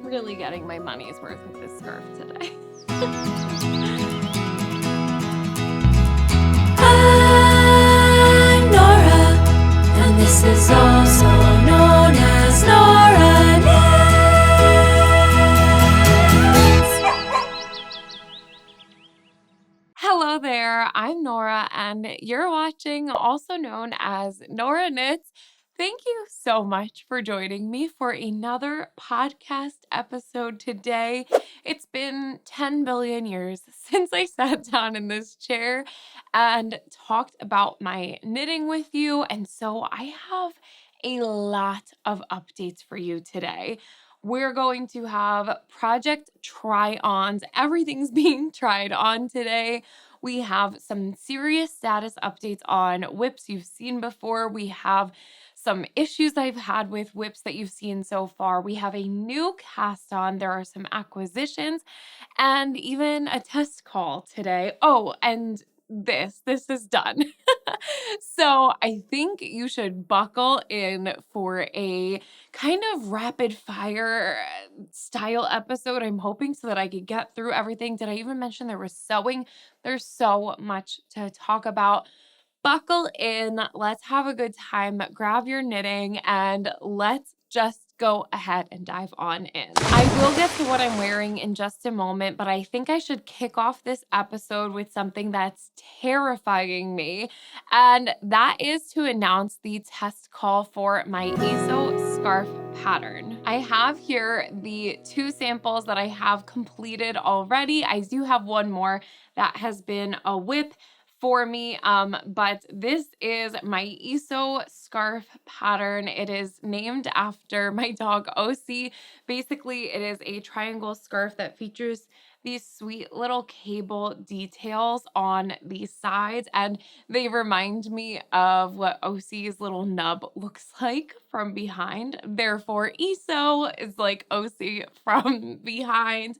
Really getting my money's worth with this scarf today. I'm Nora, and this is also known as Nora Knits. Hello there, I'm Nora, and you're watching, also known as Nora Knits. Thank you so much for joining me for another podcast episode today. It's been 10 billion years since I sat down in this chair and talked about my knitting with you, and so I have a lot of updates for you today. We're going to have project try-ons. Everything's being tried on today. We have some serious status updates on whips you've seen before. We have some issues I've had with whips that you've seen so far. We have a new cast on. There are some acquisitions and even a test call today. Oh, and this is done. So I think you should buckle in for a kind of rapid fire style episode. I'm hoping so that I could get through everything. Did I even mention there was sewing? There's so much to talk about. Buckle in, let's have a good time, grab your knitting, and let's just go ahead and dive on in. I will get to what I'm wearing in just a moment, but I think I should kick off this episode with something that's terrifying me, and that is to announce the test call for my ESO scarf pattern. I have here the 2 samples that I have completed already. I do have one more that has been a whip for me, but this is my ESO scarf pattern. It is named after my dog Osi. Basically, it is a triangle scarf that features these sweet little cable details on the sides, and they remind me of what Osi's little nub looks like from behind. Therefore, ESO is like Osi from behind.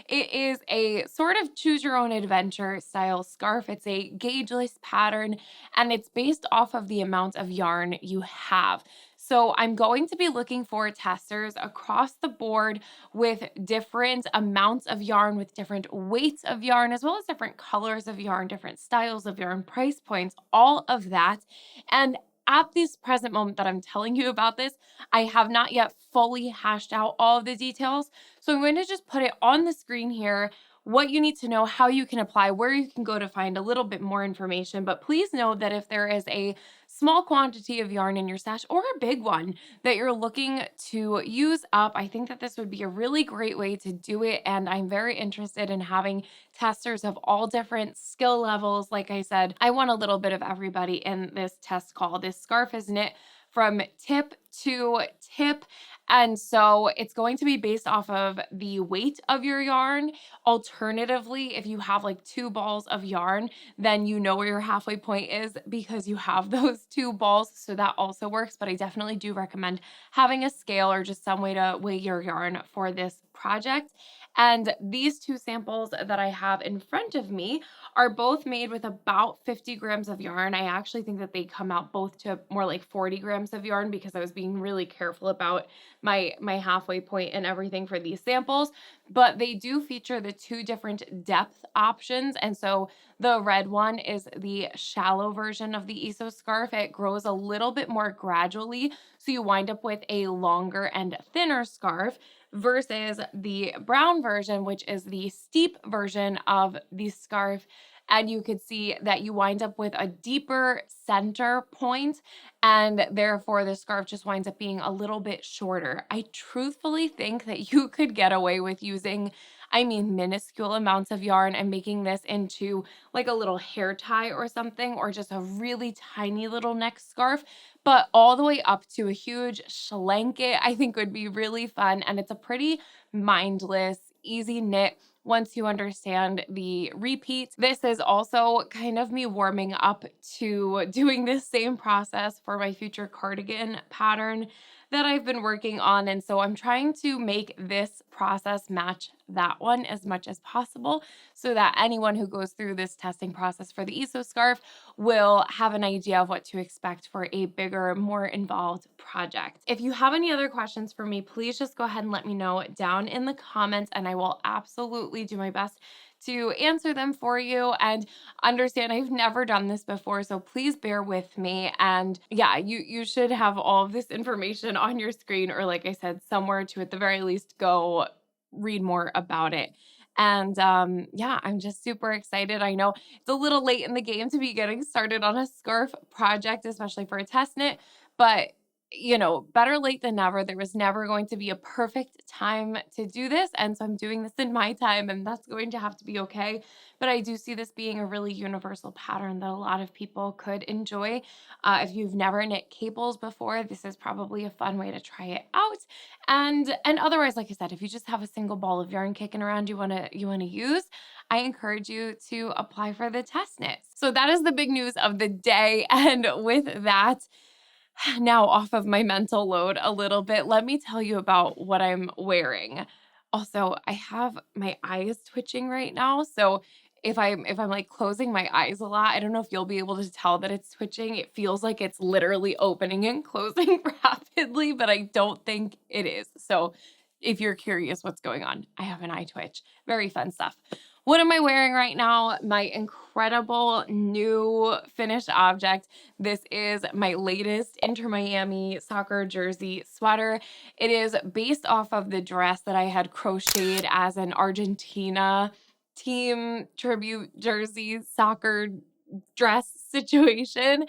It is a sort of choose your own adventure style scarf. It's a gaugeless pattern, and it's based off of the amount of yarn you have. So I'm going to be looking for testers across the board with different amounts of yarn, with different weights of yarn, as well as different colors of yarn, different styles of yarn, price points, all of that. And at this present moment that I'm telling you about this, I have not yet fully hashed out all of the details. So I'm going to just put it on the screen here, what you need to know, how you can apply, where you can go to find a little bit more information. But please know that if there is a small quantity of yarn in your stash or a big one that you're looking to use up, I think that this would be a really great way to do it. And I'm very interested in having testers of all different skill levels. Like I said, I want a little bit of everybody in this test call. This scarf is knit from tip to tip. And so it's going to be based off of the weight of your yarn. Alternatively, if you have like 2 balls of yarn, then you know where your halfway point is because you have those 2 balls. So that also works. But I definitely do recommend having a scale or just some way to weigh your yarn for this project. And these 2 samples that I have in front of me are both made with about 50 grams of yarn. I actually think that they come out both to more like 40 grams of yarn because I was being really careful about my halfway point and everything for these samples. But they do feature the 2 different depth options. And so the red one is the shallow version of the ESO scarf. It grows a little bit more gradually, so you wind up with a longer and thinner scarf, versus the brown version, which is the steep version of the scarf. And you could see that you wind up with a deeper center point, and therefore the scarf just winds up being a little bit shorter. I truthfully think that you could get away with using, minuscule amounts of yarn and making this into like a little hair tie or something, or just a really tiny little neck scarf. But all the way up to a huge blanket, I think would be really fun. And it's a pretty mindless, easy knit once you understand the repeats. This is also kind of me warming up to doing this same process for my future cardigan pattern that I've been working on. And so I'm trying to make this process match that one as much as possible so that anyone who goes through this testing process for the ESO scarf will have an idea of what to expect for a bigger, more involved project. If you have any other questions for me, please just go ahead and let me know down in the comments, and I will absolutely do my best to answer them for you. And understand I've never done this before, so please bear with me. And yeah, you should have all of this information on your screen, or like I said, somewhere to at the very least go read more about it. And yeah, I'm just super excited. I know it's a little late in the game to be getting started on a scarf project, especially for a test knit, but better late than never. There was never going to be a perfect time to do this. And so I'm doing this in my time, and that's going to have to be okay. But I do see this being a really universal pattern that a lot of people could enjoy. If you've never knit cables before, this is probably a fun way to try it out. And otherwise, like I said, if you just have a single ball of yarn kicking around you want to use, I encourage you to apply for the test knits. So that is the big news of the day. And with that, now off of my mental load a little bit, let me tell you about what I'm wearing. Also, I have my eyes twitching right now, so if I'm like closing my eyes a lot, I don't know if you'll be able to tell that it's twitching. It feels like it's literally opening and closing rapidly, but I don't think it is. So if you're curious what's going on, I have an eye twitch. Very fun stuff. What am I wearing right now? My incredible new finished object. This is my latest Inter Miami soccer jersey sweater. It is based off of the dress that I had crocheted as an Argentina team tribute jersey soccer dress situation.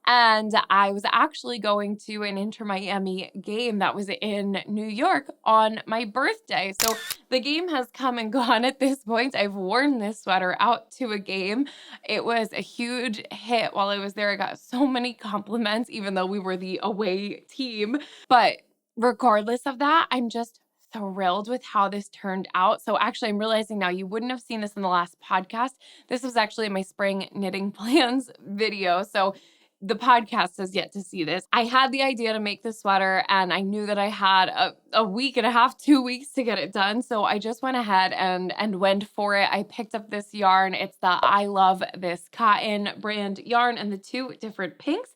And I was actually going to an Inter Miami game that was in New York on my birthday. So the game has come and gone at this point. I've worn this sweater out to a game. It was a huge hit while I was there. I got so many compliments, even though we were the away team. But regardless of that, I'm just thrilled with how this turned out. So actually, I'm realizing now you wouldn't have seen this in the last podcast. This was actually my spring knitting plans video. So the podcast has yet to see this. I had the idea to make this sweater, and I knew that I had a week and a half, 2 weeks to get it done. So I just went ahead and went for it. I picked up this yarn. It's the I Love This Cotton brand yarn and the two different pinks.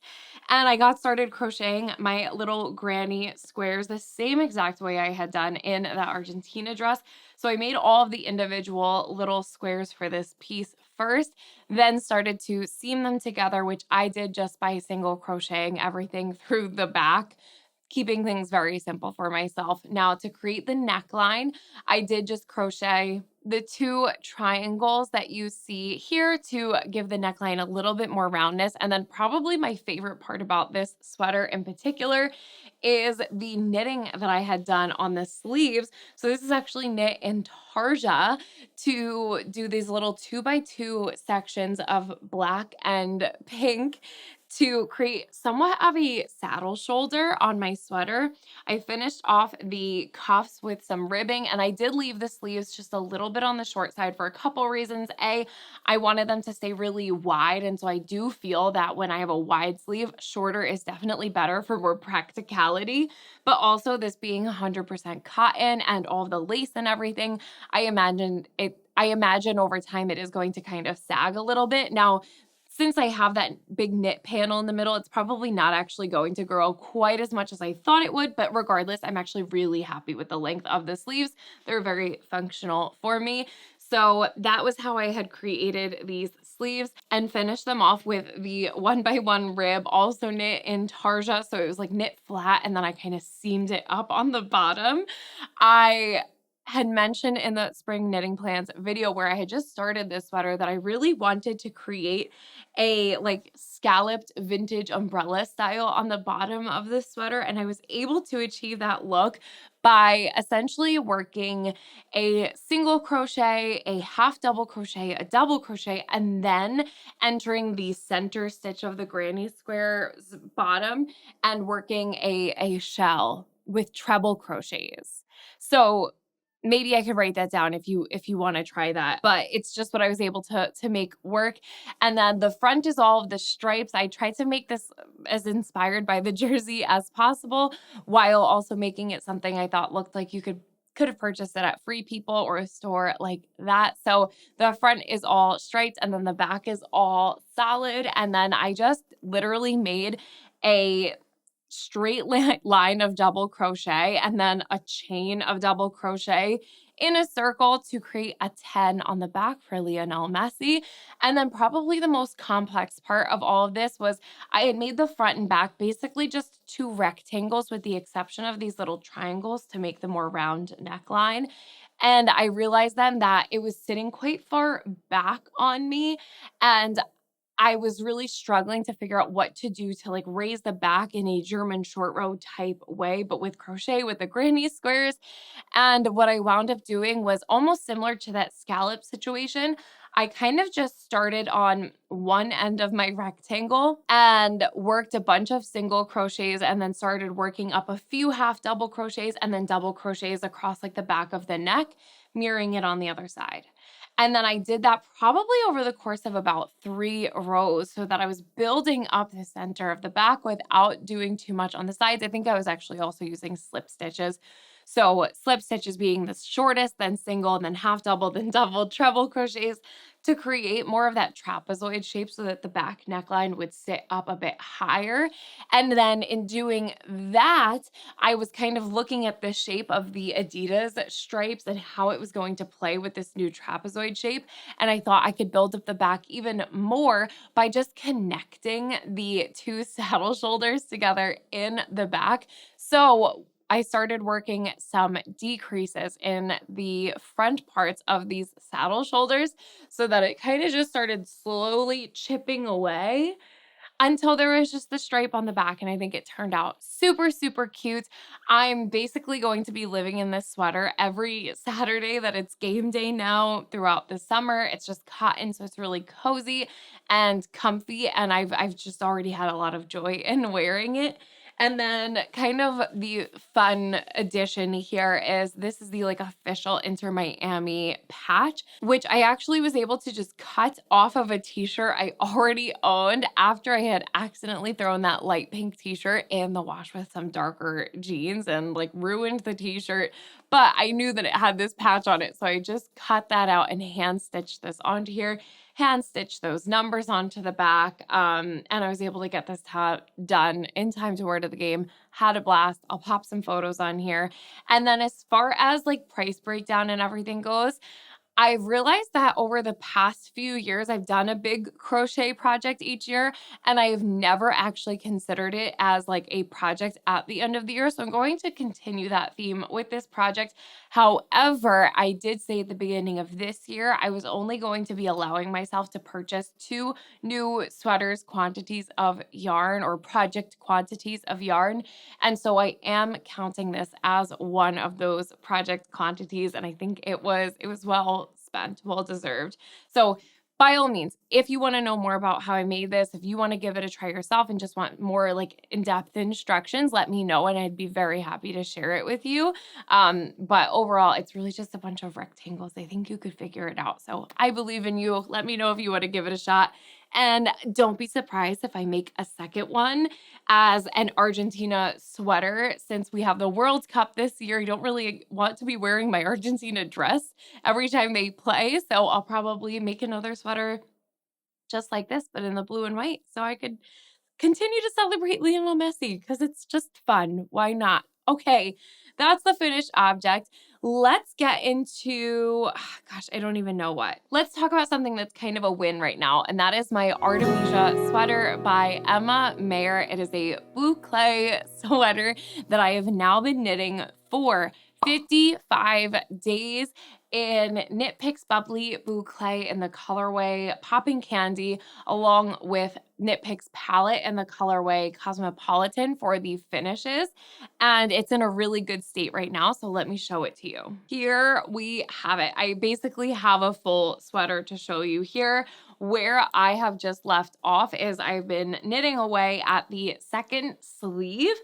And I got started crocheting my little granny squares the same exact way I had done in the Argentina dress. So I made all of the individual little squares for this piece first, then started to seam them together, which I did just by single crocheting everything through the back, keeping things very simple for myself. Now, to create the neckline, I did just crochet the two triangles that you see here to give the neckline a little bit more roundness. And then probably my favorite part about this sweater in particular is the knitting that I had done on the sleeves. So this is actually knit in Tarja to do these little 2x2 sections of black and pink to create somewhat of a saddle shoulder on my sweater. I finished off the cuffs with some ribbing, and I did leave the sleeves just a little bit on the short side for a couple reasons. A, I wanted them to stay really wide, and so I do feel that when I have a wide sleeve, shorter is definitely better for more practicality. But also, this being 100% cotton and all of the lace and everything, I imagine over time it is going to kind of sag a little bit. Now, since I have that big knit panel in the middle, it's probably not actually going to grow quite as much as I thought it would, but regardless, I'm actually really happy with the length of the sleeves. They're very functional for me. So that was how I had created these sleeves and finished them off with the 1x1 rib, also knit in Tarja. So it was like knit flat, and then I kind of seamed it up on the bottom. I had mentioned in the spring knitting plans video where I had just started this sweater that I really wanted to create a like scalloped vintage umbrella style on the bottom of the sweater. And I was able to achieve that look by essentially working a single crochet, a half double crochet, a double crochet, and then entering the center stitch of the granny square's bottom and working a shell with treble crochets. So maybe I could write that down if you want to try that. But it's just what I was able to make work. And then the front is all of the stripes. I tried to make this as inspired by the jersey as possible, while also making it something I thought looked like you could have purchased it at Free People or a store like that. So the front is all striped and then the back is all solid. And then I just literally made a straight line of double crochet and then a chain of double crochet in a circle to create a 10 on the back for Lionel Messi. And then probably the most complex part of all of this was I had made the front and back basically just two rectangles with the exception of these little triangles to make the more round neckline. And I realized then that it was sitting quite far back on me, and I was really struggling to figure out what to do to like raise the back in a German short row type way, but with crochet with the granny squares. And what I wound up doing was almost similar to that scallop situation. I kind of just started on one end of my rectangle and worked a bunch of single crochets and then started working up a few half double crochets and then double crochets across like the back of the neck, mirroring it on the other side. And then I did that probably over the course of about 3 rows so that I was building up the center of the back without doing too much on the sides. I think I was actually also using slip stitches. So slip stitches being the shortest, then single, and then half double, then double, treble crochets to create more of that trapezoid shape so that the back neckline would sit up a bit higher. And then in doing that, I was kind of looking at the shape of the Adidas stripes and how it was going to play with this new trapezoid shape. And I thought I could build up the back even more by just connecting the two saddle shoulders together in the back. So I started working some decreases in the front parts of these saddle shoulders so that it kind of just started slowly chipping away until there was just the stripe on the back, and I think it turned out super, super cute. I'm basically going to be living in this sweater every Saturday that it's game day now throughout the summer. It's just cotton, so it's really cozy and comfy, and I've just already had a lot of joy in wearing it. And then kind of the fun addition here is this is the like official Inter Miami patch, which I actually was able to just cut off of a t-shirt I already owned after I had accidentally thrown that light pink t-shirt in the wash with some darker jeans and like ruined the t-shirt. But I knew that it had this patch on it, so I just cut that out and hand stitched this onto here, hand stitch those numbers onto the back. And I was able to get this done in time to wear to the game. Had a blast. I'll pop some photos on here. And then as far as like price breakdown and everything goes, I've realized that over the past few years, I've done a big crochet project each year, and I've never actually considered it as like a project at the end of the year. So I'm going to continue that theme with this project. However, I did say at the beginning of this year, I was only going to be allowing myself to purchase 2 new sweaters quantities of yarn or project quantities of yarn. And so I am counting this as one of those project quantities. And I think it was well spent, well deserved. So by all means, if you want to know more about how I made this, if you want to give it a try yourself and just want more like in-depth instructions, let me know and I'd be very happy to share it with you. But overall, it's really just a bunch of rectangles. I think you could figure it out. So I believe in you. Let me know if you want to give it a shot. And don't be surprised if I make a second one as an Argentina sweater. Since we have the World Cup this year, I don't really want to be wearing my Argentina dress every time they play. So I'll probably make another sweater just like this, but in the blue and white. So I could continue to celebrate Lionel Messi because it's just fun. Why not? Okay, that's the finished object. Let's get into, gosh, I don't even know what. Let's talk about something that's kind of a win right now, and that is my Artemisia Sweater by Emma Mayer. It is a boucle sweater that I have now been knitting for 55 days in Knit Picks Bubbly Boucle in the colorway Popping Candy, along with Knit Picks Palette in the colorway Cosmopolitan for the finishes. And it's in a really good state right now, so let me show it to you. Here we have it. I basically have a full sweater to show you here. Where I have just left off is I've been knitting away at the second sleeve.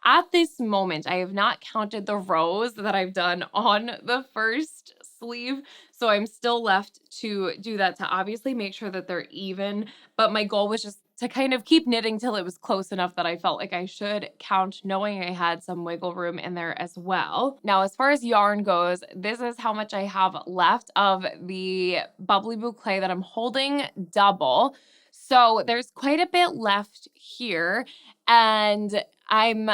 At this moment, I have not counted the rows that I've done on the first sleeve, so I'm still left to do that to obviously make sure that they're even, but my goal was just to kind of keep knitting till it was close enough that I felt like I should count, knowing I had some wiggle room in there as well. Now, as far as yarn goes, this is how much I have left of the bubbly boucle that I'm holding double. So there's quite a bit left here, and I'm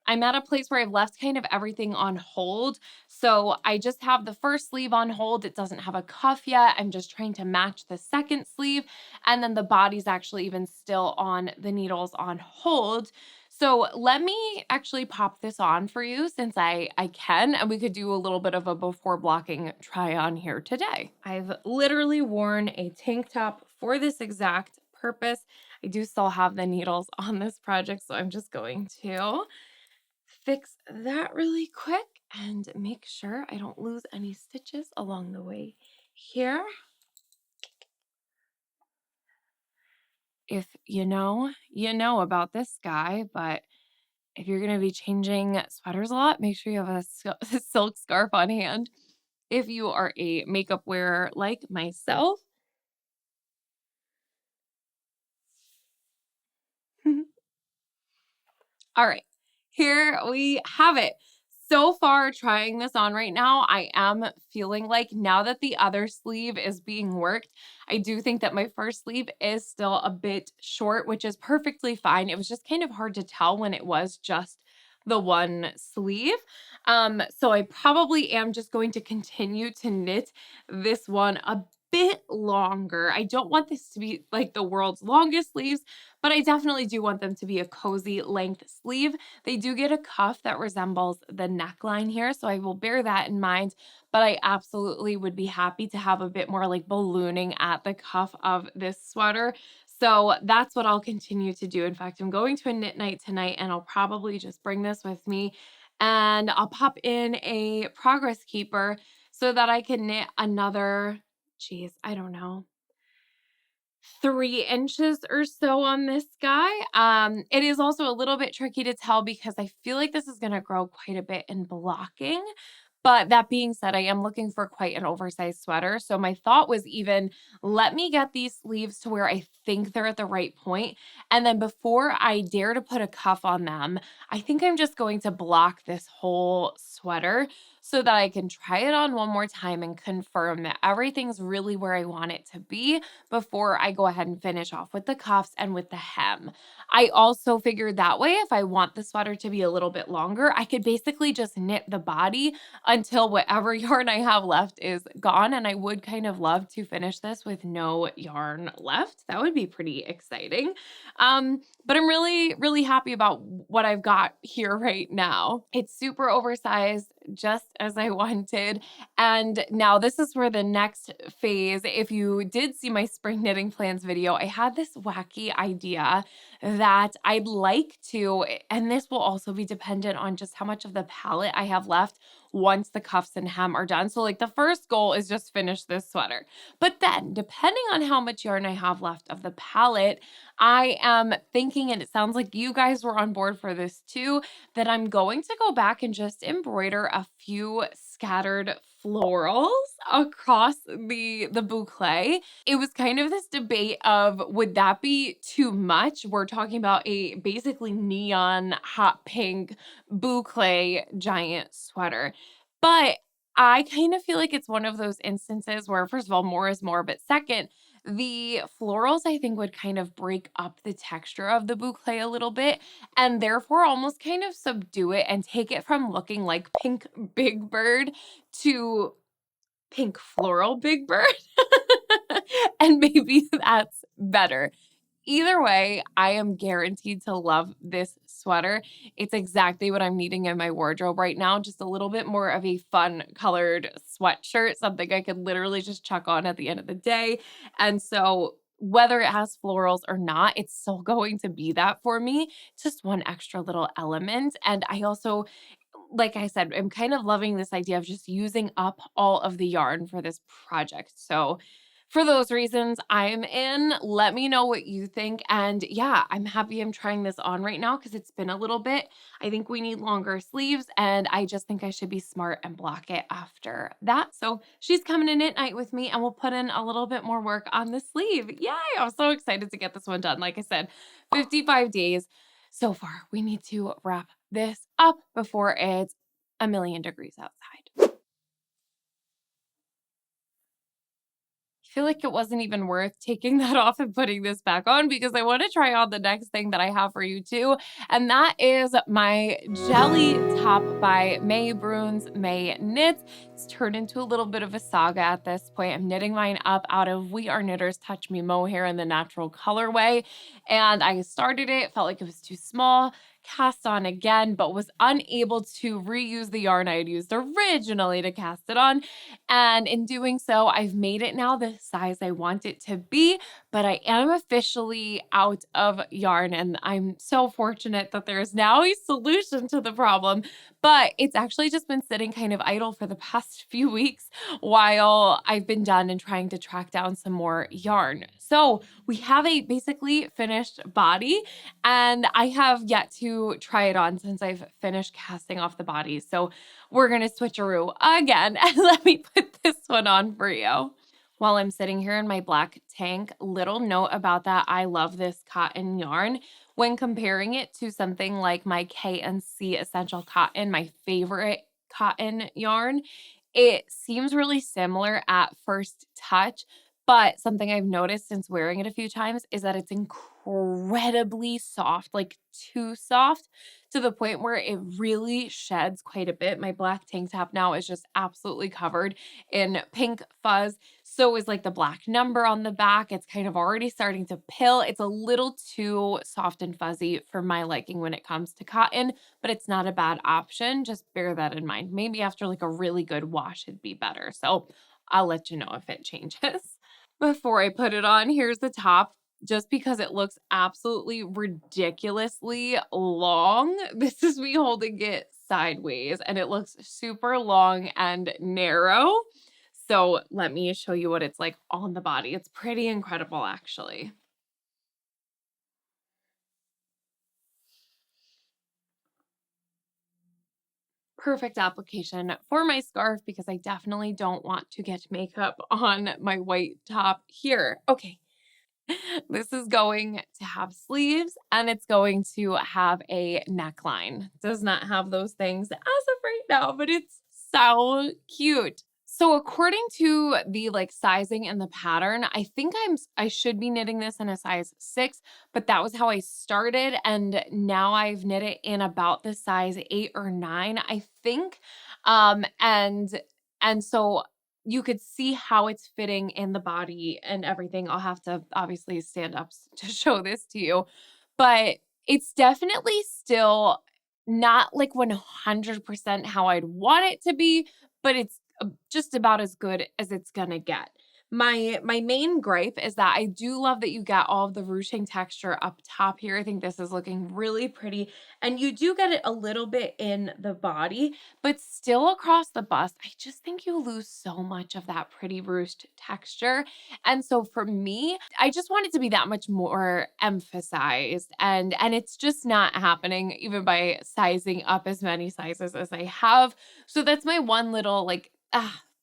at a place where I've left kind of everything on hold. So I just have the first sleeve on hold. It doesn't have a cuff yet. I'm just trying to match the second sleeve. And then the body's actually even still on the needles on hold. So let me actually pop this on for you since I can, and we could do a little bit of a before blocking try on here today. I've literally worn a tank top for this exact purpose. I do still have the needles on this project, so I'm just going to fix that really quick and make sure I don't lose any stitches along the way here. If you know about this guy, but if you're going to be changing sweaters a lot, make sure you have a silk scarf on hand. If you are a makeup wearer like myself. All right, here we have it. So far, trying this on right now, I am feeling like now that the other sleeve is being worked, I do think that my first sleeve is still a bit short, which is perfectly fine. It was just kind of hard to tell when it was just the one sleeve. So I probably am just going to continue to knit this one a bit longer. I don't want this to be like the world's longest sleeves, but I definitely do want them to be a cozy length sleeve. They do get a cuff that resembles the neckline here, so I will bear that in mind, but I absolutely would be happy to have a bit more like ballooning at the cuff of this sweater. So that's what I'll continue to do. In fact, I'm going to a knit night tonight, and I'll probably just bring this with me, and I'll pop in a progress keeper so that I can knit another, geez, I don't know, 3 inches or so on this guy. It is also a little bit tricky to tell because I feel like this is gonna grow quite a bit in blocking. But that being said, I am looking for quite an oversized sweater. So my thought was even let me get these sleeves to where I think they're at the right point. And then before I dare to put a cuff on them, I think I'm just going to block this whole sweater so that I can try it on one more time and confirm that everything's really where I want it to be before I go ahead and finish off with the cuffs and with the hem. I also figured that way, if I want the sweater to be a little bit longer, I could basically just knit the body until whatever yarn I have left is gone. And I would kind of love to finish this with no yarn left. That would be pretty exciting. But I'm really, really happy about what I've got here right now. It's super oversized, just as I wanted. And now this is where the next phase, if you did see my spring knitting plans video, I had this wacky idea that I'd like to, and this will also be dependent on just how much of the palette I have left once the cuffs and hem are done. So like the first goal is just finish this sweater. But then depending on how much yarn I have left of the palette, I am thinking, and it sounds like you guys were on board for this too, that I'm going to go back and just embroider a few scattered florals across the boucle. It was kind of this debate of would that be too much? We're talking about a basically neon hot pink boucle giant sweater. But I kind of feel like it's one of those instances where, first of all, more is more, but second, the florals I think would kind of break up the texture of the boucle a little bit and therefore almost kind of subdue it and take it from looking like pink Big Bird to pink floral Big Bird. And maybe that's better. Either way, I am guaranteed to love this sweater. It's exactly what I'm needing in my wardrobe right now. Just a little bit more of a fun colored sweatshirt, something I could literally just chuck on at the end of the day. And so whether it has florals or not, it's still going to be that for me. Just one extra little element. And I also, like I said, I'm kind of loving this idea of just using up all of the yarn for this project. So For those reasons, I'm in. Let me know what you think. And yeah, I'm happy I'm trying this on right now because it's been a little bit. I think we need longer sleeves, and I just think I should be smart and block it after that. So she's coming in at night with me, and we'll put in a little bit more work on the sleeve. Yay! I'm so excited to get this one done. Like I said, 55 days so far. We need to wrap this up before it's a million degrees outside. Feel like it wasn't even worth taking that off and putting this back on because I want to try on the next thing that I have for you too. And that is my jelly top by May Bruins May Knits. It's turned into a little bit of a saga at this point. I'm knitting mine up out of We Are Knitters Touch Me Mohair in the natural colorway. And I started it, felt like it was too small, cast on again, but was unable to reuse the yarn I had used originally to cast it on. And in doing so, I've made it now the size I want it to be, but I am officially out of yarn. And I'm so fortunate that there is now a solution to the problem. But it's actually just been sitting kind of idle for the past few weeks while I've been done and trying to track down some more yarn. So we have a basically finished body, and I have yet to try it on since I've finished casting off the body. So we're going to switcheroo again and let me put this one on for you. While I'm sitting here in my black tank, little note about that, I love this cotton yarn. When comparing it to something like my K&C Essential Cotton, my favorite cotton yarn, it seems really similar at first touch, but something I've noticed since wearing it a few times is that it's incredibly soft, like too soft to the point where it really sheds quite a bit. My black tank top now is just absolutely covered in pink fuzz. So is like the black number on the back. It's kind of already starting to pill. It's a little too soft and fuzzy for my liking when it comes to cotton, but it's not a bad option. Just bear that in mind. Maybe after like a really good wash, it'd be better. So I'll let you know if it changes. Before I put it on, here's the top. Just because it looks absolutely ridiculously long, this is me holding it sideways and it looks super long and narrow. So let me show you what it's like on the body. It's pretty incredible, actually. Perfect application for my scarf because I definitely don't want to get makeup on my white top here. Okay. This is going to have sleeves and it's going to have a neckline. Does not have those things as of right now, but it's so cute. So according to the like sizing and the pattern, I think I should be knitting this in a size 6, but that was how I started and now I've knit it in about the size 8 or 9, I think. And so you could see how it's fitting in the body and everything. I'll have to obviously stand up to show this to you, but it's definitely still not like 100% how I'd want it to be, but it's just about as good as it's gonna get. My main gripe is that I do love that you get all of the ruching texture up top here. I think this is looking really pretty, and you do get it a little bit in the body, but still across the bust, I just think you lose so much of that pretty ruched texture. And so for me, I just want it to be that much more emphasized, and it's just not happening even by sizing up as many sizes as I have. So that's my one little like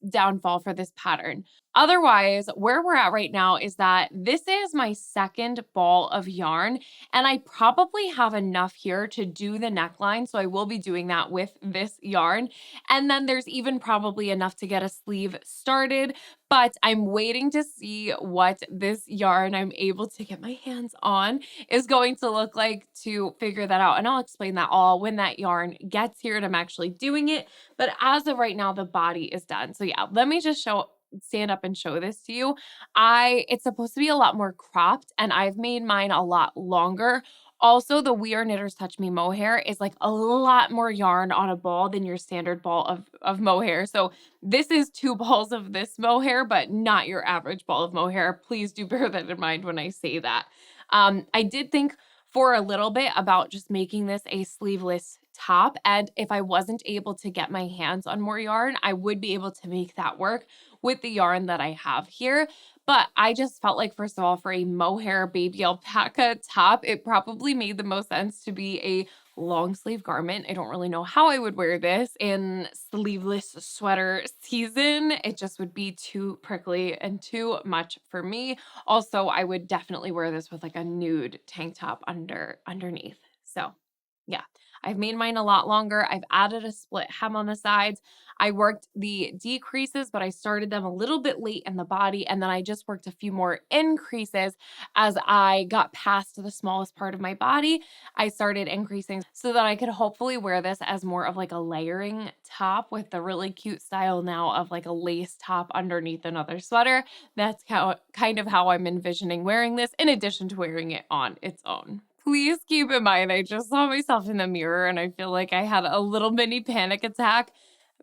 downfall for this pattern. Otherwise, where we're at right now is that this is my second ball of yarn, and I probably have enough here to do the neckline. So I will be doing that with this yarn. And then there's even probably enough to get a sleeve started, but I'm waiting to see what this yarn I'm able to get my hands on is going to look like to figure that out. And I'll explain that all when that yarn gets here and I'm actually doing it. But as of right now, the body is done. So yeah, let me just stand up and show this to you. It's supposed to be a lot more cropped and I've made mine a lot longer. Also, the We Are Knitters Touch Me mohair is like a lot more yarn on a ball than your standard ball of mohair. So this is 2 balls of this mohair, but not your average ball of mohair. Please do bear that in mind when I say that. I did think for a little bit about just making this a sleeveless top. And if I wasn't able to get my hands on more yarn, I would be able to make that work with the yarn that I have here. But I just felt like, first of all, for a mohair baby alpaca top, it probably made the most sense to be a long sleeve garment. I don't really know how I would wear this in sleeveless sweater season. It just would be too prickly and too much for me. Also, I would definitely wear this with like a nude tank top underneath. So, yeah. I've made mine a lot longer. I've added a split hem on the sides. I worked the decreases, but I started them a little bit late in the body, and then I just worked a few more increases as I got past the smallest part of my body. I started increasing so that I could hopefully wear this as more of like a layering top with the really cute style now of like a lace top underneath another sweater. That's kind of how I'm envisioning wearing this, in addition to wearing it on its own. Please keep in mind, I just saw myself in the mirror and I feel like I had a little mini panic attack.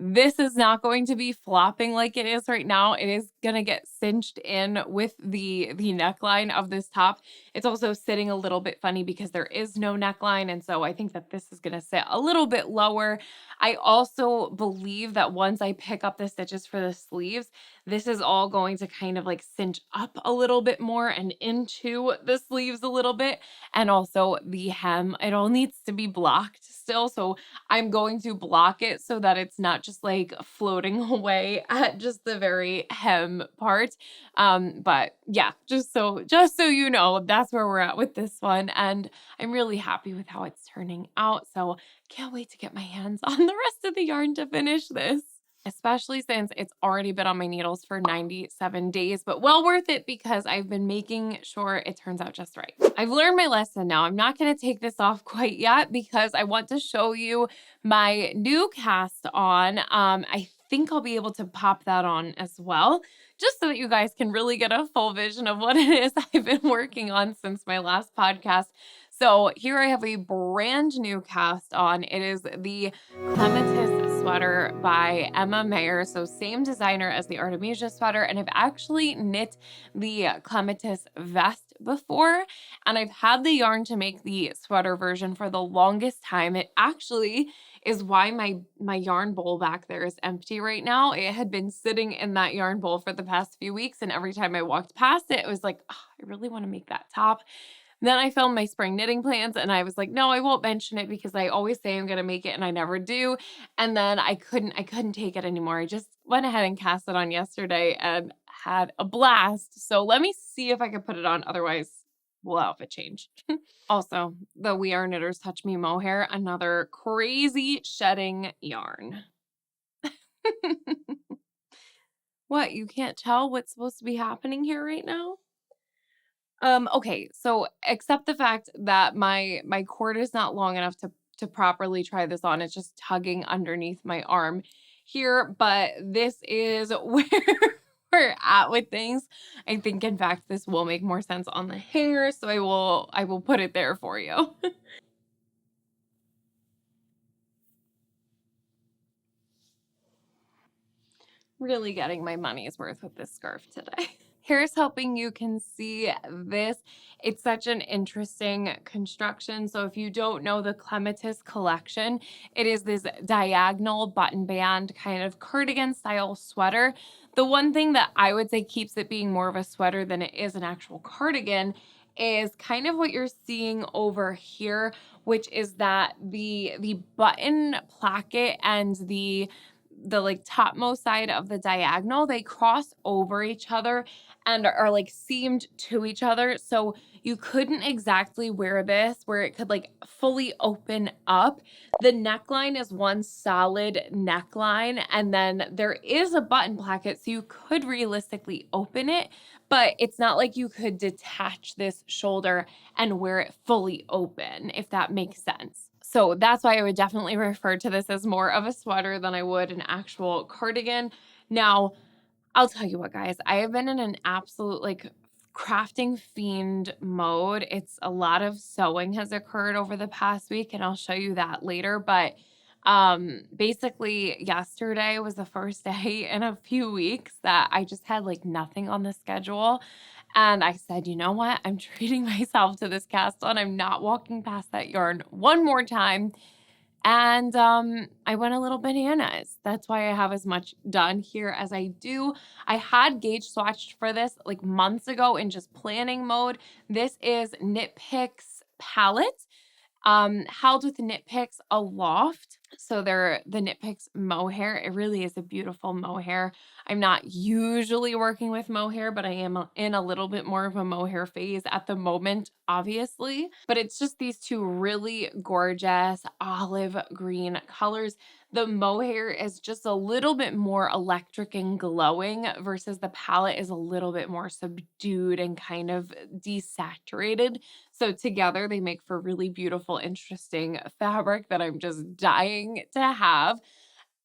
This is not going to be flopping like it is right now. It is going to get cinched in with the neckline of this top. It's also sitting a little bit funny because there is no neckline, and so I think that this is going to sit a little bit lower. I also believe that once I pick up the stitches for the sleeves, this is all going to kind of like cinch up a little bit more and into the sleeves a little bit. And also the hem, it all needs to be blocked still. So I'm going to block it so that it's not just like floating away at just the very hem part. But yeah, just so you know, that's where we're at with this one. And I'm really happy with how it's turning out. So can't wait to get my hands on the rest of the yarn to finish this. Especially since it's already been on my needles for 97 days, but well worth it because I've been making sure it turns out just right. I've learned my lesson now. I'm not going to take this off quite yet because I want to show you my new cast on. I think I'll be able to pop that on as well, just so that you guys can really get a full vision of what it is I've been working on since my last podcast. So here I have a brand new cast on. It is the Clematis Sweater by Emma Mayer. So same designer as the Artemisia Sweater. And I've actually knit the Clematis vest before. And I've had the yarn to make the sweater version for the longest time. It actually is why my yarn bowl back there is empty right now. It had been sitting in that yarn bowl for the past few weeks. And every time I walked past it, it was like, oh, I really want to make that top. Then I filmed my spring knitting plans and I was like, no, I won't mention it because I always say I'm going to make it and I never do. And then I couldn't take it anymore. I just went ahead and cast it on yesterday and had a blast. So let me see if I can put it on. Otherwise, we'll outfit change. Also, the We Are Knitters Touch Me Mohair, another crazy shedding yarn. What, you can't tell what's supposed to be happening here right now? Okay, so accept the fact that my cord is not long enough to properly try this on. It's just tugging underneath my arm here, but this is where we're at with things. I think in fact this will make more sense on the hanger, so I will put it there for you. Really getting my money's worth with this scarf today. Here's hoping you can see this. It's such an interesting construction. So if you don't know the Clematis collection, it is this diagonal button band kind of cardigan style sweater. The one thing that I would say keeps it being more of a sweater than it is an actual cardigan is kind of what you're seeing over here, which is that the button placket and the like topmost side of the diagonal, they cross over each other and are like seamed to each other. So you couldn't exactly wear this where it could like fully open up. The neckline is one solid neckline, and then there is a button placket, so you could realistically open it, but it's not like you could detach this shoulder and wear it fully open, if that makes sense. So that's why I would definitely refer to this as more of a sweater than I would an actual cardigan. Now, I'll tell you what, guys, I have been in an absolute like crafting fiend mode. It's a lot of sewing has occurred over the past week, and I'll show you that later. But basically yesterday was the first day in a few weeks that I just had like nothing on the schedule. And I said, you know what? I'm treating myself to this cast on. I'm not walking past that yarn one more time. And I went a little bananas. That's why I have as much done here as I do. I had gauge swatched for this like months ago in just planning mode. This is Knit Picks palette, held with Knit Picks Aloft. So they're the Knit Picks mohair. It really is a beautiful mohair. I'm not usually working with mohair, but I am in a little bit more of a mohair phase at the moment, obviously. But it's just these two really gorgeous olive green colors. The mohair is just a little bit more electric and glowing versus the palette is a little bit more subdued and kind of desaturated. So together they make for really beautiful, interesting fabric that I'm just dying to have.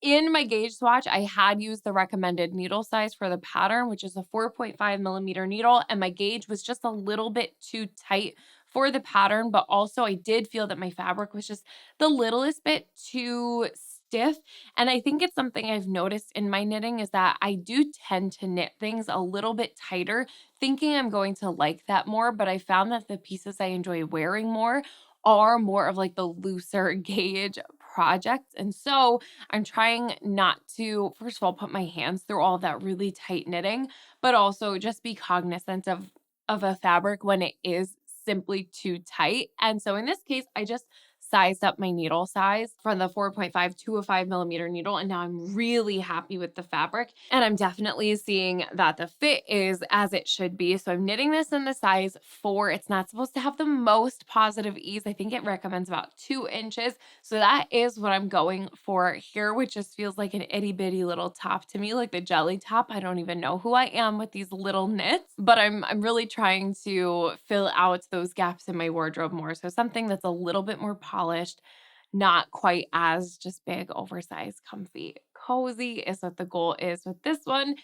In my gauge swatch, I had used the recommended needle size for the pattern, which is a 4.5 millimeter needle, and my gauge was just a little bit too tight for the pattern, but also I did feel that my fabric was just the littlest bit too stiff. And I think it's something I've noticed in my knitting is that I do tend to knit things a little bit tighter, thinking I'm going to like that more, but I found that the pieces I enjoy wearing more are more of like the looser gauge projects. And so I'm trying not to, first of all, put my hands through all that really tight knitting, but also just be cognizant of a fabric when it is simply too tight. And so in this case, I just sized up my needle size from the 4.5 to a 5 millimeter needle. And now I'm really happy with the fabric. And I'm definitely seeing that the fit is as it should be. So I'm knitting this in the size 4. It's not supposed to have the most positive ease. I think it recommends about 2 inches. So that is what I'm going for here, which just feels like an itty bitty little top to me, like the jelly top. I don't even know who I am with these little knits, but I'm really trying to fill out those gaps in my wardrobe more. So something that's a little bit more polished, not quite as just big, oversized, comfy, cozy is what the goal is with this one.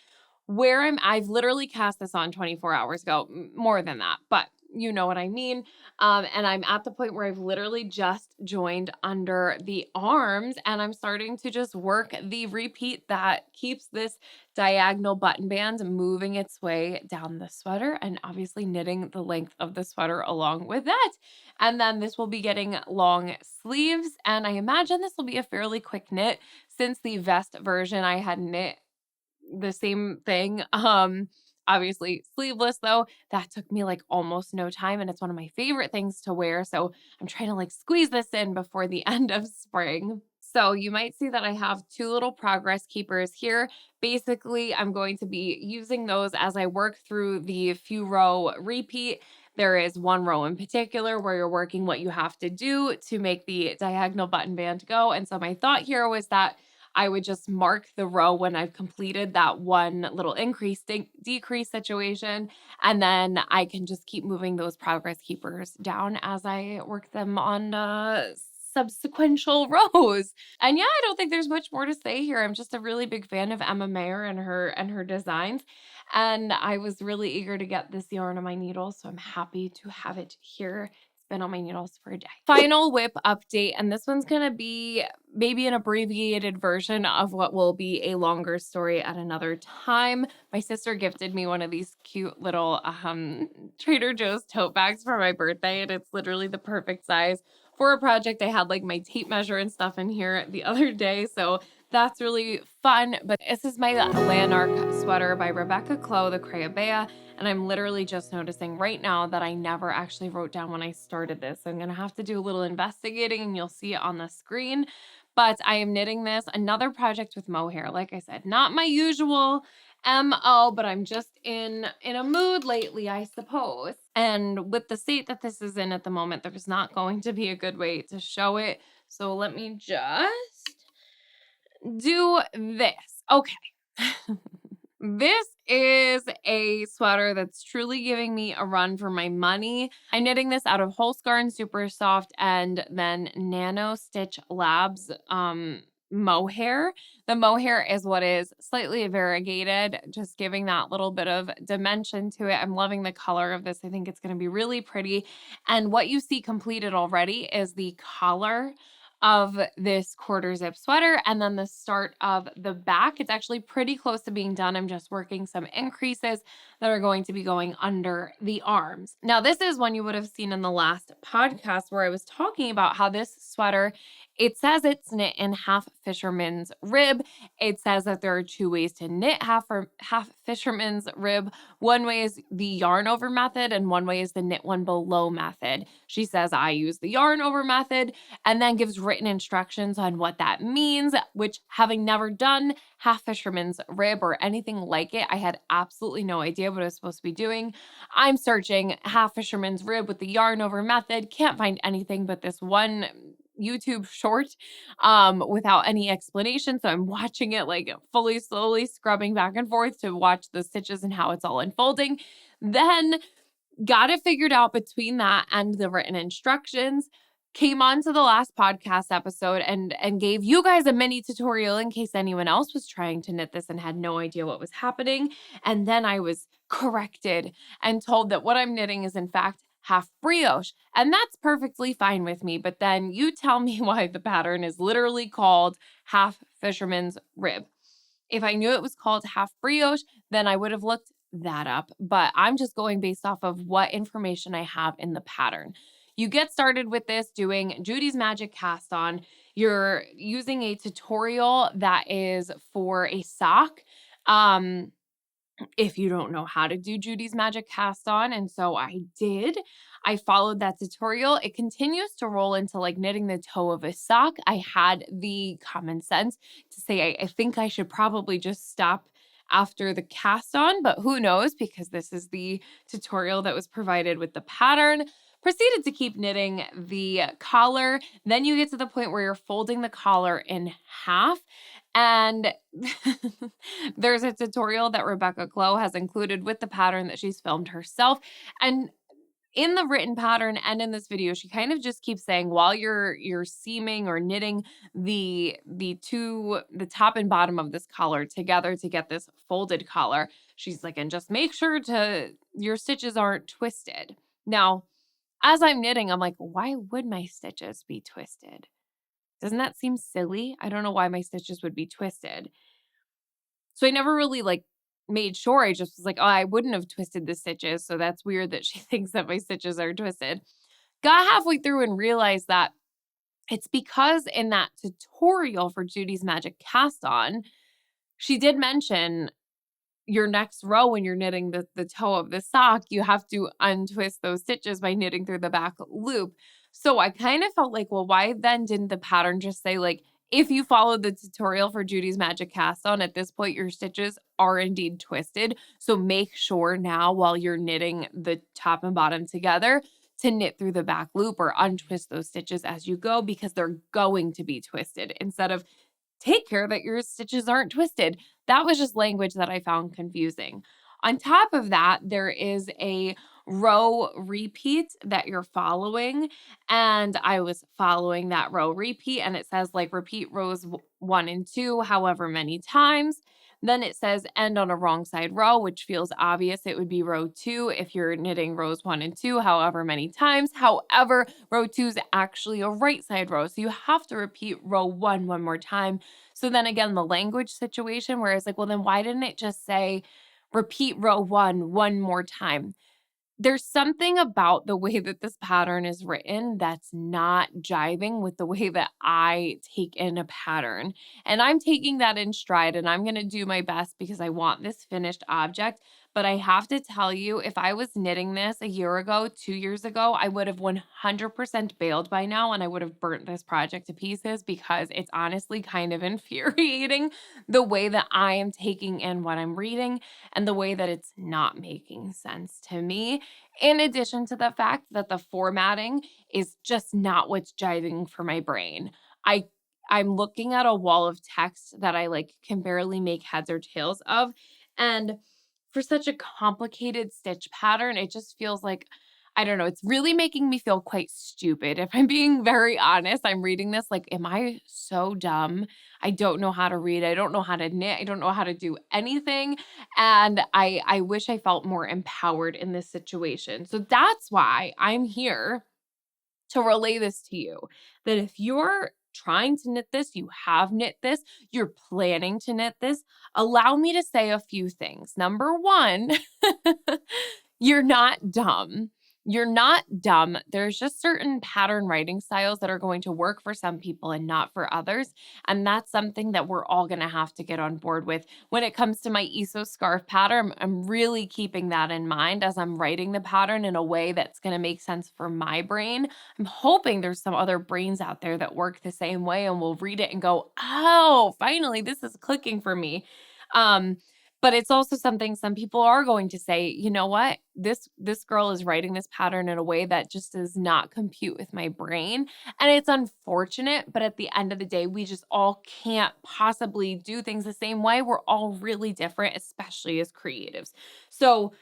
I've literally cast this on 24 hours ago, more than that, but you know what I mean. And I'm at the point where I've literally just joined under the arms and I'm starting to just work the repeat that keeps this diagonal button band moving its way down the sweater and obviously knitting the length of the sweater along with that. And then this will be getting long sleeves. And I imagine this will be a fairly quick knit since the vest version I had knit the same thing. Obviously sleeveless though. That took me like almost no time and it's one of my favorite things to wear. So I'm trying to like squeeze this in before the end of spring. So you might see that I have 2 little progress keepers here. Basically, I'm going to be using those as I work through the few row repeat. There is one row in particular where you're working what you have to do to make the diagonal button band go. And so my thought here was that I would just mark the row when I've completed that one little increase, decrease situation. And then I can just keep moving those progress keepers down as I work them on subsequential rows. And yeah, I don't think there's much more to say here. I'm just a really big fan of Emma Mayer and her designs. And I was really eager to get this yarn on my needles. So I'm happy to have it here. Been on my needles for a day. Final whip update, and this one's gonna be maybe an abbreviated version of what will be a longer story at another time. My sister gifted me one of these cute little Trader Joe's tote bags for my birthday, and it's literally the perfect size for a project. I had like my tape measure and stuff in here the other day, so that's really fun. But this is my Lanark sweater by Rebecca Clow, the Crayabea. And I'm literally just noticing right now that I never actually wrote down when I started this. So I'm going to have to do a little investigating and you'll see it on the screen. But I am knitting this, another project with mohair. Like I said, not my usual MO, but I'm just in a mood lately, I suppose. And with the state that this is in at the moment, there's not going to be a good way to show it. So let me just do this. Okay. This is a sweater that's truly giving me a run for my money. I'm knitting this out of Holskarn Super Soft and then Nano Stitch Labs mohair. The mohair is what is slightly variegated, just giving that little bit of dimension to it. I'm loving the color of this. I think it's going to be really pretty. And what you see completed already is the collar of this quarter zip sweater and then the start of the back. It's actually pretty close to being done. I'm just working some increases that are going to be going under the arms. Now, this is one you would have seen in the last podcast where I was talking about how this sweater, it says it's knit in half fisherman's rib. It says that there are two ways to knit half fisherman's rib. One way is the yarn over method and one way is the knit one below method. She says I use the yarn over method and then gives written instructions on what that means, which, having never done half fisherman's rib or anything like it, I had absolutely no idea what I was supposed to be doing. I'm searching half fisherman's rib with the yarn over method, can't find anything but this one YouTube short without any explanation. So I'm watching it like fully, slowly scrubbing back and forth to watch the stitches and how it's all unfolding. Then got it figured out between that and the written instructions. Came on to the last podcast episode and gave you guys a mini tutorial in case anyone else was trying to knit this and had no idea what was happening. And then I was corrected and told that what I'm knitting is in fact half brioche. And that's perfectly fine with me. But then you tell me why the pattern is literally called half fisherman's rib. If I knew it was called half brioche, then I would have looked that up. But I'm just going based off of what information I have in the pattern. You get started with this doing Judy's Magic Cast On. You're using a tutorial that is for a sock. If you don't know how to do Judy's Magic Cast On, and so I did. I followed that tutorial. It continues to roll into like knitting the toe of a sock. I had the common sense to say I think I should probably just stop after the cast on, but who knows, because this is the tutorial that was provided with the pattern. Proceeded to keep knitting the collar. Then you get to the point where you're folding the collar in half. And there's a tutorial that Rebecca Clow has included with the pattern that she's filmed herself. And in the written pattern and in this video, she kind of just keeps saying while you're seaming or knitting the top and bottom of this collar together to get this folded collar, she's like, and just make sure your stitches aren't twisted. Now, as I'm knitting, I'm like, why would my stitches be twisted? Doesn't that seem silly? I don't know why my stitches would be twisted. So I never really made sure. I just was like, oh, I wouldn't have twisted the stitches. So that's weird that she thinks that my stitches are twisted. Got halfway through and realized that it's because in that tutorial for Judy's Magic Cast On, she did mention your next row when you're knitting the toe of the sock, you have to untwist those stitches by knitting through the back loop. So I kind of felt like, well, why then didn't the pattern just say like, if you followed the tutorial for Judy's Magic Cast On, at this point, your stitches are indeed twisted. So make sure now while you're knitting the top and bottom together to knit through the back loop or untwist those stitches as you go because they're going to be twisted instead of take care that your stitches aren't twisted. That was just language that I found confusing. On top of that, there is a row repeat that you're following, and I was following that row repeat, and it says like repeat rows 1 and 2 however many times. Then it says end on a wrong side row, which feels obvious. It would be row 2 if you're knitting rows 1 and 2 however many times. However, row 2 is actually a right side row. So you have to repeat row 1 one more time. So then again, the language situation where it's like, well, then why didn't it just say repeat row 1 one more time? There's something about the way that this pattern is written that's not jiving with the way that I take in a pattern. And I'm taking that in stride and I'm going to do my best because I want this finished object. But I have to tell you, if I was knitting this a year ago, 2 years ago, I would have 100% bailed by now and I would have burnt this project to pieces because it's honestly kind of infuriating the way that I am taking in what I'm reading and the way that it's not making sense to me. In addition to the fact that the formatting is just not what's jiving for my brain. I'm looking at a wall of text that I can barely make heads or tails of. And for such a complicated stitch pattern, it just feels like, I don't know, it's really making me feel quite stupid. If I'm being very honest, I'm reading this like, am I so dumb? I don't know how to read. I don't know how to knit. I don't know how to do anything. And I wish I felt more empowered in this situation. So that's why I'm here to relay this to you, that if you're trying to knit this, you have knit this, you're planning to knit this, allow me to say a few things. Number one, you're not dumb. You're not dumb. There's just certain pattern writing styles that are going to work for some people and not for others. And that's something that we're all going to have to get on board with. When it comes to my ESO scarf pattern, I'm really keeping that in mind as I'm writing the pattern in a way that's going to make sense for my brain. I'm hoping there's some other brains out there that work the same way and will read it and go, oh, finally, this is clicking for me. But it's also something some people are going to say, you know what? This girl is writing this pattern in a way that just does not compute with my brain. And it's unfortunate, but at the end of the day, we just all can't possibly do things the same way. We're all really different, especially as creatives. So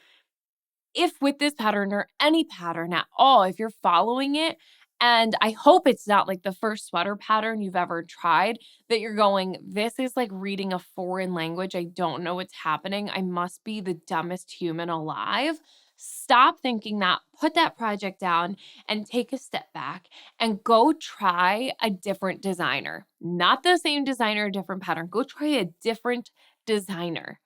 if with this pattern or any pattern at all, if you're following it, and I hope it's not like the first sweater pattern you've ever tried, that you're going, this is like reading a foreign language. I don't know what's happening. I must be the dumbest human alive. Stop thinking that, put that project down and take a step back and go try a different designer. Not the same designer, different pattern. Go try a different designer.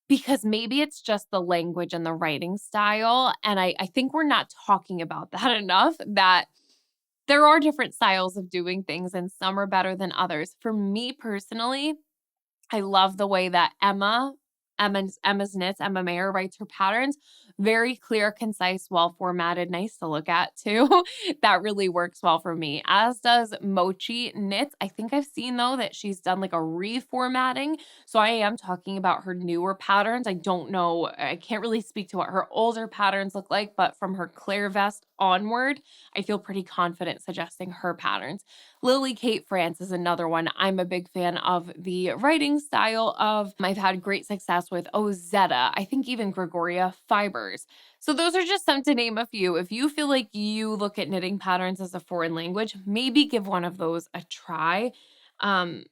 Because maybe it's just the language and the writing style, and I think we're not talking about that enough, that there are different styles of doing things, and some are better than others. For me personally, I love the way that Emma's Knits, Emma Mayer writes her patterns. Very clear, concise, well formatted, nice to look at too. That really works well for me, as does Mochi Knits. I think I've seen though that she's done like a reformatting. So I am talking about her newer patterns. I don't know, I can't really speak to what her older patterns look like, but from her Claire Vest onward, I feel pretty confident suggesting her patterns. Lily Kate France is another one. I'm a big fan of the writing style of. I've had great success with Ozetta. I think even Gregoria Fibers. So those are just some to name a few. If you feel like you look at knitting patterns as a foreign language, maybe give one of those a try. And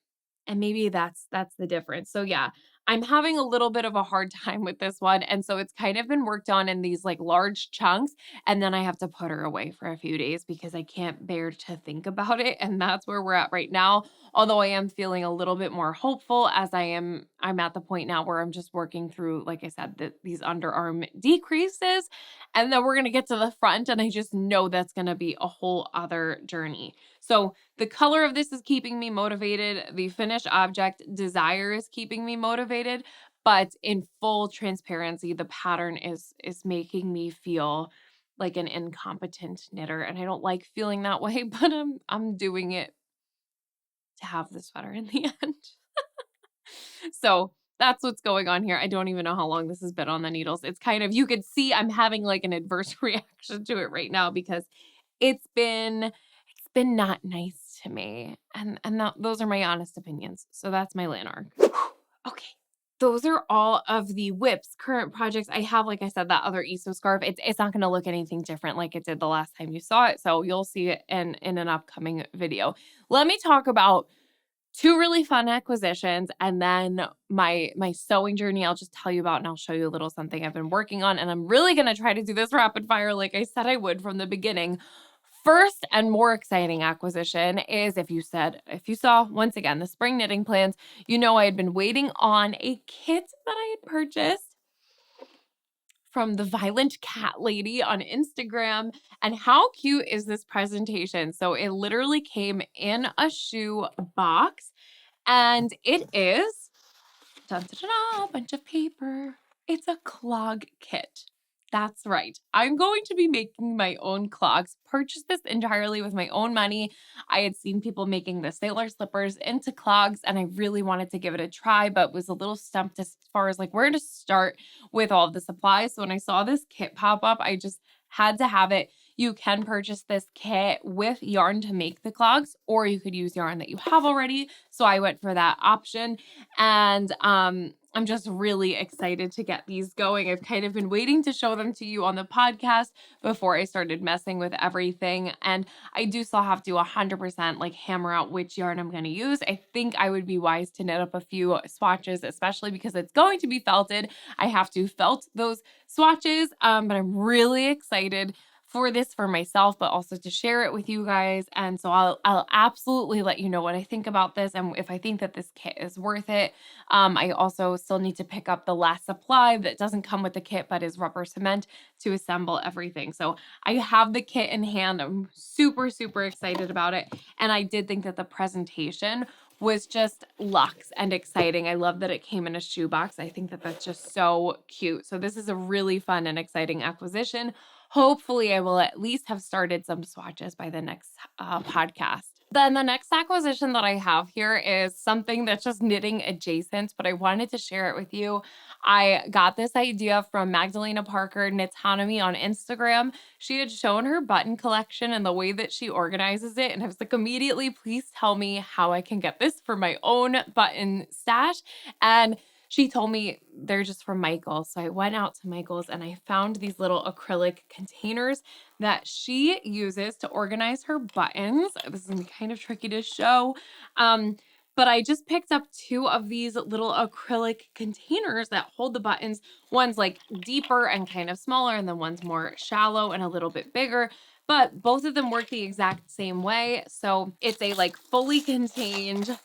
maybe that's the difference. So yeah, I'm having a little bit of a hard time with this one. And so it's kind of been worked on in these like large chunks. And then I have to put her away for a few days because I can't bear to think about it. And that's where we're at right now. Although I am feeling a little bit more hopeful as I'm at the point now where I'm just working through, like I said, these underarm decreases. And then we're going to get to the front. And I just know that's going to be a whole other journey. So the color of this is keeping me motivated. The finished object desire is keeping me motivated. But in full transparency, the pattern is making me feel like an incompetent knitter. And I don't like feeling that way, but I'm doing it to have the sweater in the end. So that's what's going on here. I don't even know how long this has been on the needles. It's kind of, you could see I'm having like an adverse reaction to it right now because it's been not nice to me. And those are my honest opinions. So that's my Lanark. Okay. Those are all of the whips, current projects. I have, like I said, that other ESO scarf. It's not going to look anything different like it did the last time you saw it. So you'll see it in an upcoming video. Let me talk about two really fun acquisitions and then my sewing journey I'll just tell you about, and I'll show you a little something I've been working on. And I'm really going to try to do this rapid fire like I said I would from the beginning. First and more exciting acquisition is if you saw, once again, the spring knitting plans, you know I had been waiting on a kit that I had purchased from the Violent Cat Lady on Instagram. And how cute is this presentation? So it literally came in a shoe box and it is, dun, dun, dun, dun, a bunch of paper. It's a clog kit. That's right. I'm going to be making my own clogs. Purchased this entirely with my own money. I had seen people making the sailor slippers into clogs and I really wanted to give it a try, but was a little stumped as far as like where to start with all of the supplies. So when I saw this kit pop up, I just had to have it. You can purchase this kit with yarn to make the clogs, or you could use yarn that you have already. So I went for that option. And I'm just really excited to get these going. I've kind of been waiting to show them to you on the podcast before I started messing with everything. And I do still have to 100% like hammer out which yarn I'm going to use. I think I would be wise to knit up a few swatches, especially because it's going to be felted. I have to felt those swatches, but I'm really excited for this for myself, but also to share it with you guys. And so I'll absolutely let you know what I think about this and if I think that this kit is worth it. I also still need to pick up the last supply that doesn't come with the kit, but is rubber cement to assemble everything. So I have the kit in hand. I'm super, super excited about it. And I did think that the presentation was just luxe and exciting. I love that it came in a shoebox. I think that that's just so cute. So this is a really fun and exciting acquisition. Hopefully, I will at least have started some swatches by the next podcast. Then the next acquisition that I have here is something that's just knitting adjacent, but I wanted to share it with you. I got this idea from Magdalena Parker Knitonomy on Instagram. She had shown her button collection and the way that she organizes it. And I was like, immediately, please tell me how I can get this for my own button stash. And she told me they're just from Michael's. So I went out to Michael's and I found these little acrylic containers that she uses to organize her buttons. This is gonna be kind of tricky to show. But I just picked up 2 of these little acrylic containers that hold the buttons. One's like deeper and kind of smaller, and then one's more shallow and a little bit bigger. But both of them work the exact same way. So it's a like fully contained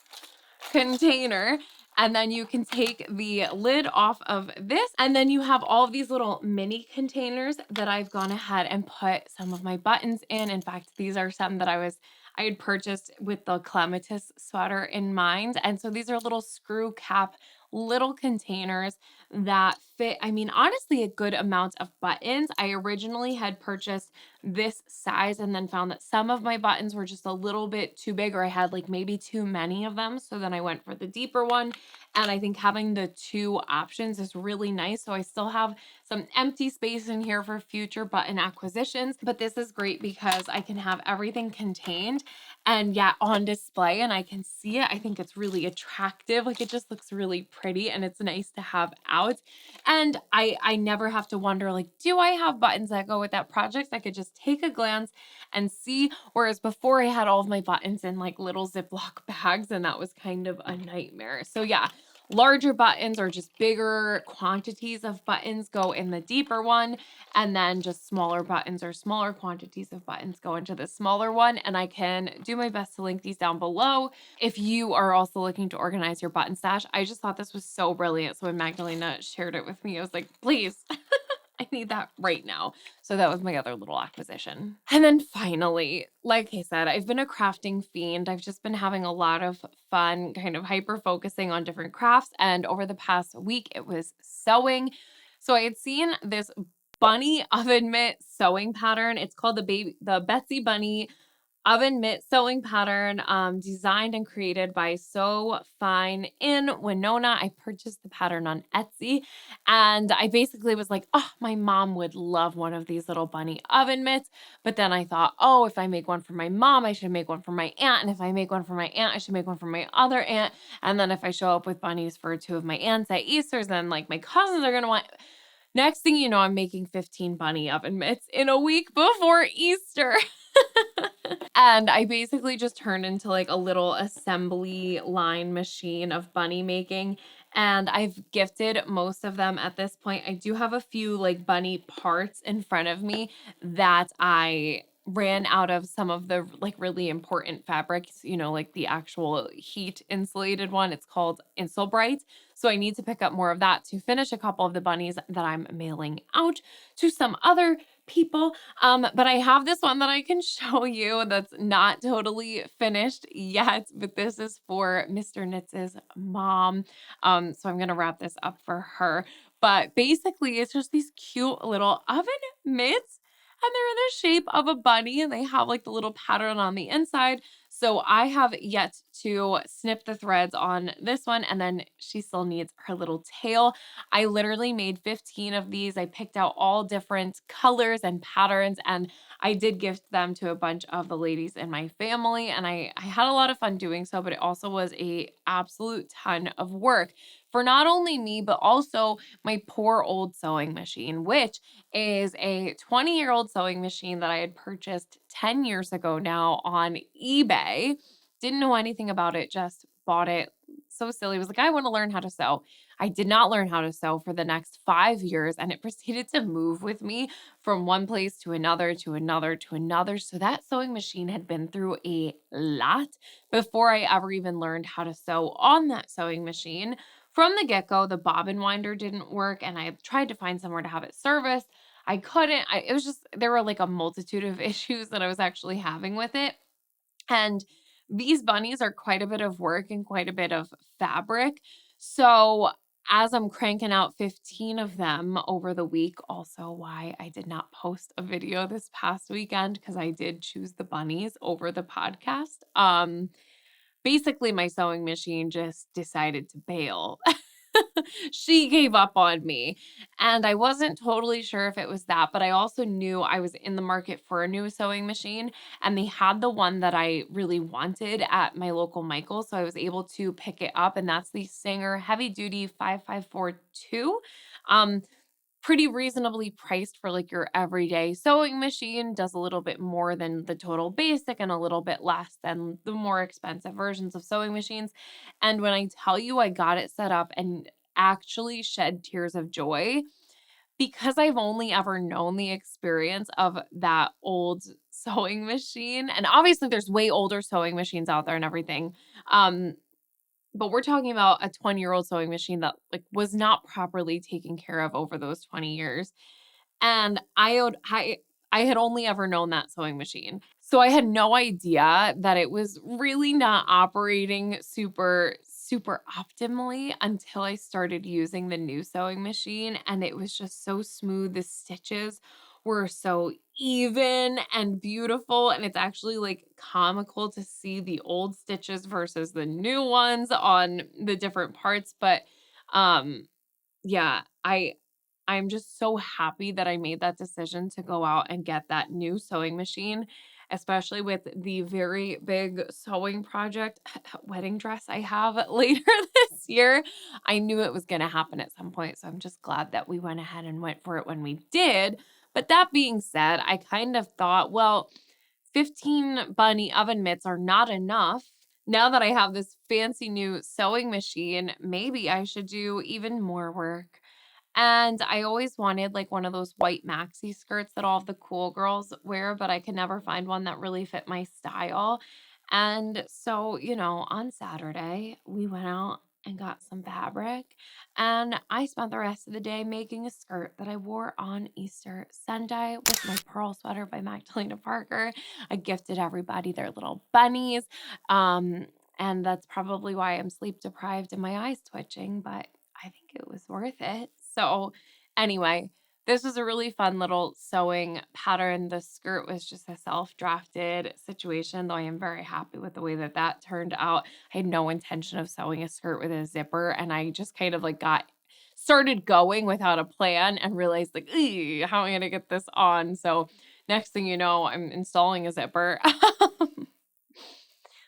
container. And then you can take the lid off of this. And then you have all of these little mini containers that I've gone ahead and put some of my buttons in. In fact, these are some that I had purchased with the Clematis Sweater in mind. And so these are little screw cap little containers that fit, I mean, honestly, a good amount of buttons. I originally had purchased this size and then found that some of my buttons were just a little bit too big, or I had like maybe too many of them. So then I went for the deeper one. And I think having the 2 options is really nice. So I still have some empty space in here for future button acquisitions, but this is great because I can have everything contained and yet on display and I can see it. I think it's really attractive. Like it just looks really pretty and it's nice to have out. And I never have to wonder like, do I have buttons that go with that project? I could just take a glance and see. Whereas before I had all of my buttons in like little Ziploc bags and that was kind of a nightmare. So yeah, larger buttons or just bigger quantities of buttons go in the deeper one. And then just smaller buttons or smaller quantities of buttons go into the smaller one. And I can do my best to link these down below if you are also looking to organize your button stash. I just thought this was so brilliant. So when Magdalena shared it with me, I was like, please, I need that right now. So that was my other little acquisition. And then finally, like I said, I've been a crafting fiend. I've just been having a lot of fun, kind of hyper focusing on different crafts. And over the past week, it was sewing. So I had seen this bunny oven mitt sewing pattern. It's called the Betsy Bunny oven mitt sewing pattern, designed and created by Sew Fine in Winona. I purchased the pattern on Etsy and I basically was like, oh, my mom would love one of these little bunny oven mitts. But then I thought, oh, if I make one for my mom, I should make one for my aunt. And if I make one for my aunt, I should make one for my other aunt. And then if I show up with bunnies for 2 of my aunts at Easter's, then like my cousins are going to want. Next thing you know, I'm making 15 bunny oven mitts in a week before Easter. And I basically just turned into like a little assembly line machine of bunny making. And I've gifted most of them at this point. I do have a few like bunny parts in front of me that I ran out of some of the like really important fabrics, you know, like the actual heat insulated one. It's called Insulbright. So I need to pick up more of that to finish a couple of the bunnies that I'm mailing out to some other people. But I have this one that I can show you that's not totally finished yet, but this is for Mr. Knits' mom. So I'm gonna wrap this up for her. But basically, it's just these cute little oven mitts, and they're in the shape of a bunny, and they have like the little pattern on the inside. So I have yet to snip the threads on this one, and then she still needs her little tail. I literally made 15 of these. I picked out all different colors and patterns, and I did gift them to a bunch of the ladies in my family, and I had a lot of fun doing so, but it also was a absolute ton of work for not only me, but also my poor old sewing machine, which is a 20-year-old sewing machine that I had purchased 10 years ago now on eBay. Didn't know anything about it, just bought it so silly. I was like, I want to learn how to sew. I did not learn how to sew for the next 5 years, and it proceeded to move with me from one place to another, to another, to another. So that sewing machine had been through a lot before I ever even learned how to sew on that sewing machine. From the get-go, the bobbin winder didn't work, and I tried to find somewhere to have it serviced. I couldn't. It was just there were like a multitude of issues that I was actually having with it. And these bunnies are quite a bit of work and quite a bit of fabric. So as I'm cranking out 15 of them over the week, also why I did not post a video this past weekend because I did choose the bunnies over the podcast. Basically my sewing machine just decided to bail. She gave up on me. And I wasn't totally sure if it was that, but I also knew I was in the market for a new sewing machine, and they had the one that I really wanted at my local Michael. So I was able to pick it up, and that's the Singer Heavy Duty 5542. Um, Pretty reasonably priced for like your everyday sewing machine, does a little bit more than the total basic and a little bit less than the more expensive versions of sewing machines. And when I tell you I got it set up and actually shed tears of joy because I've only ever known the experience of that old sewing machine. And obviously there's way older sewing machines out there and everything. Um but we're talking about a 20-year-old sewing machine that like was not properly taken care of over those 20 years. And I had only ever known that sewing machine. So I had no idea that it was really not operating super optimally until I started using the new sewing machine, and it was just so smooth. The stitches were so even and beautiful, and it's actually like comical to see the old stitches versus the new ones on the different parts, but um yeah, I'm just so happy that I made that decision to go out and get that new sewing machine, especially with the very big sewing project wedding dress I have later this year. I knew it was going to happen at some point, so I'm just glad that we went ahead and went for it when we did. But that being said, I kind of thought, well, 15 bunny oven mitts are not enough. Now that I have this fancy new sewing machine, maybe I should do even more work. And I always wanted like one of those white maxi skirts that all of the cool girls wear, but I could never find one that really fit my style. And so, on Saturday, we went out and got some fabric, and I spent the rest of the day making a skirt that I wore on Easter Sunday with my pearl sweater by Magdalena Parker. I gifted everybody their little bunnies. Um, and that's probably why I'm sleep deprived and my eyes twitching, but I think it was worth it. So, anyway, this was a really fun little sewing pattern. The skirt was just a self-drafted situation, though I am very happy with the way that that turned out. I had no intention of sewing a skirt with a zipper, and I just kind of like got started going without a plan and realized like, "Ew, how am I gonna get this on?" So, next thing you know, I'm installing a zipper.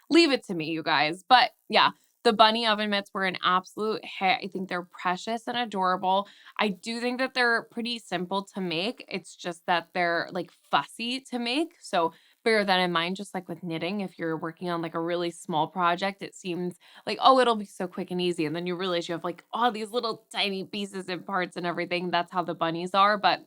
Leave it to me, you guys. But yeah, the bunny oven mitts were an absolute hit. I think they're precious and adorable. I do think that they're pretty simple to make. It's just that they're like fussy to make. So bear that in mind, just like with knitting, if you're working on like a really small project, it seems like, oh, it'll be so quick and easy. And then you realize you have like all these little tiny pieces and parts and everything. That's how the bunnies are. But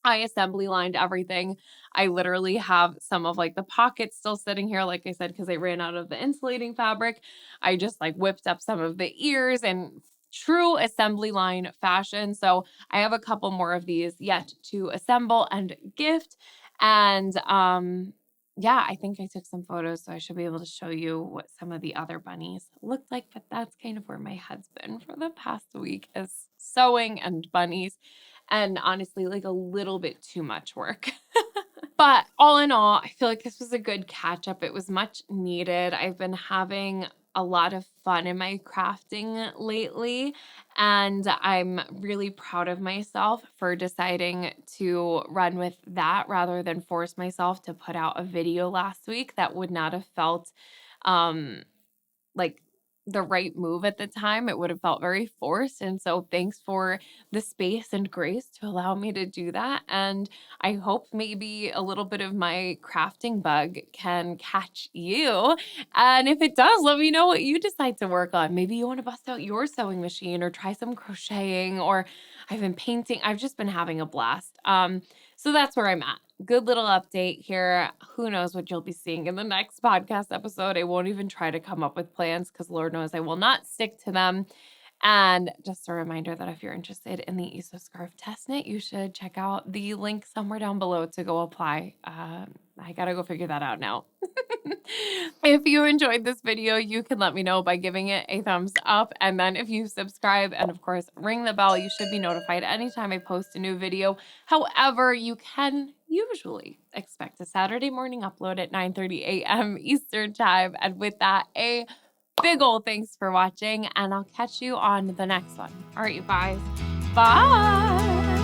I assembly lined everything. I literally have some of like the pockets still sitting here, like I said, because I ran out of the insulating fabric. I just like whipped up some of the ears in true assembly line fashion. So I have a couple more of these yet to assemble and gift. And yeah, I think I took some photos, so I should be able to show you what some of the other bunnies looked like. But that's kind of where my head's been for the past week is sewing and bunnies and honestly, like a little bit too much work. But all in all, I feel like this was a good catch up. It was much needed. I've been having a lot of fun in my crafting lately, and I'm really proud of myself for deciding to run with that rather than force myself to put out a video last week that would not have felt um like the right move at the time. It would have felt very forced. And so thanks for the space and grace to allow me to do that. And I hope maybe a little bit of my crafting bug can catch you. And if it does, let me know what you decide to work on. Maybe you want to bust out your sewing machine or try some crocheting, or I've been painting. I've just been having a blast. So that's where I'm at. Good little update here. Who knows what you'll be seeing in the next podcast episode? I won't even try to come up with plans because Lord knows I will not stick to them. And just a reminder that if you're interested in the ESO Scarf Test Knit, you should check out the link somewhere down below to go apply. I gotta go figure that out now. If you enjoyed this video, you can let me know by giving it a thumbs up. And then if you subscribe and of course ring the bell, you should be notified anytime I post a new video. However, you can usually expect a Saturday morning upload at 9:30 a.m. Eastern time. And with that, a big ol' thanks for watching, and I'll catch you on the next one. All right, you guys. Bye.